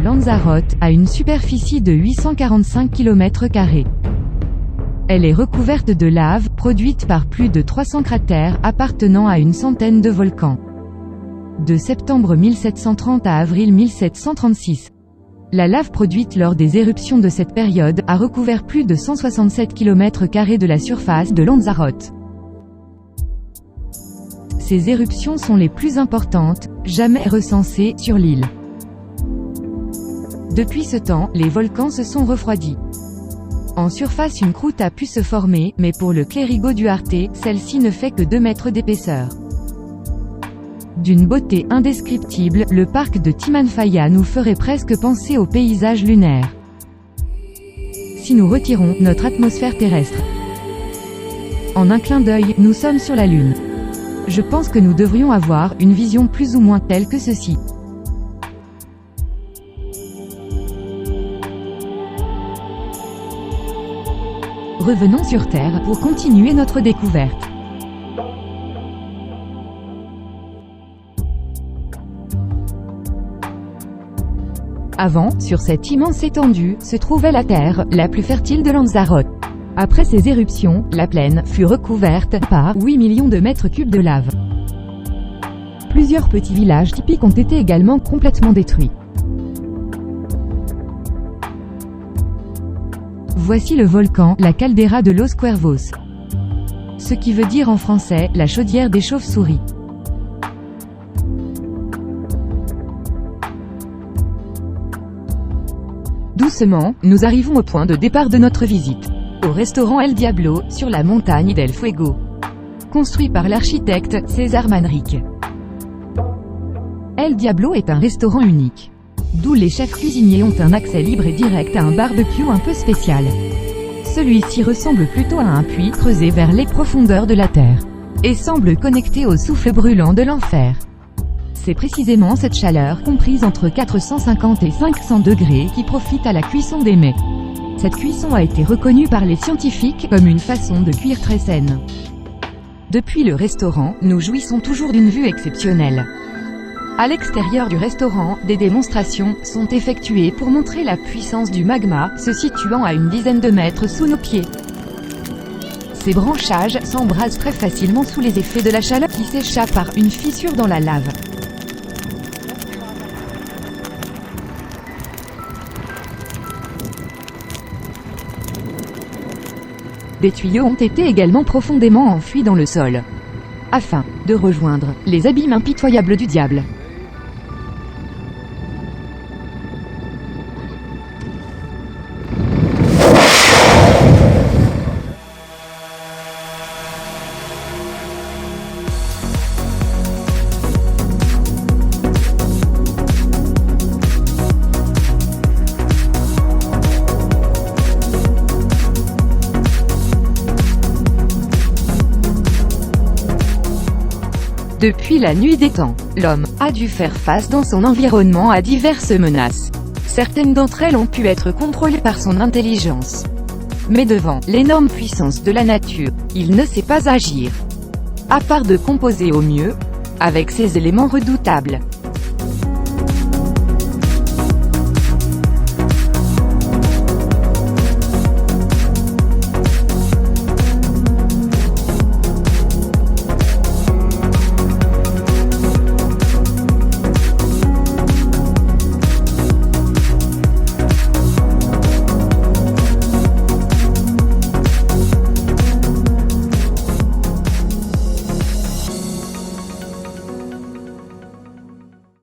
Lanzarote a une superficie de 845 km². Elle est recouverte de lave, produite par plus de 300 cratères appartenant à une centaine de volcans. De septembre 1730 à avril 1736. La lave produite lors des éruptions de cette période a recouvert plus de 167 km² de la surface de Lanzarote. Ces éruptions sont les plus importantes jamais recensées sur l'île. Depuis ce temps, les volcans se sont refroidis. En surface, une croûte a pu se former, mais pour le Clérigo d'Uarte, celle-ci ne fait que 2 mètres d'épaisseur. D'une beauté indescriptible, le parc de Timanfaya nous ferait presque penser au paysage lunaire. Si nous retirons notre atmosphère terrestre, en un clin d'œil, nous sommes sur la Lune. Je pense que nous devrions avoir une vision plus ou moins telle que ceci. Revenons sur Terre pour continuer notre découverte. Avant, sur cette immense étendue, se trouvait la terre, la plus fertile de Lanzarote. Après ces éruptions, la plaine fut recouverte par 8 millions de mètres cubes de lave. Plusieurs petits villages typiques ont été également complètement détruits. Voici le volcan, la caldeira de Los Cuervos. Ce qui veut dire en français, la chaudière des chauves-souris. Doucement, nous arrivons au point de départ de notre visite. Au restaurant El Diablo, sur la montagne del Fuego. Construit par l'architecte César Manrique. El Diablo est un restaurant unique. D'où les chefs cuisiniers ont un accès libre et direct à un barbecue un peu spécial. Celui-ci ressemble plutôt à un puits creusé vers les profondeurs de la terre. Et semble connecté au souffle brûlant de l'enfer. C'est précisément cette chaleur, comprise entre 450 et 500 degrés, qui profite à la cuisson des mets. Cette cuisson a été reconnue par les scientifiques comme une façon de cuire très saine. Depuis le restaurant, nous jouissons toujours d'une vue exceptionnelle. À l'extérieur du restaurant, des démonstrations sont effectuées pour montrer la puissance du magma, se situant à une dizaine de mètres sous nos pieds. Ces branchages s'embrasent très facilement sous les effets de la chaleur qui s'échappe par une fissure dans la lave. Des tuyaux ont été également profondément enfouis dans le sol, afin de rejoindre les abîmes impitoyables du diable. Depuis la nuit des temps, l'homme a dû faire face dans son environnement à diverses menaces. Certaines d'entre elles ont pu être contrôlées par son intelligence. Mais devant l'énorme puissance de la nature, il ne sait pas agir. À part de composer au mieux avec ces éléments redoutables.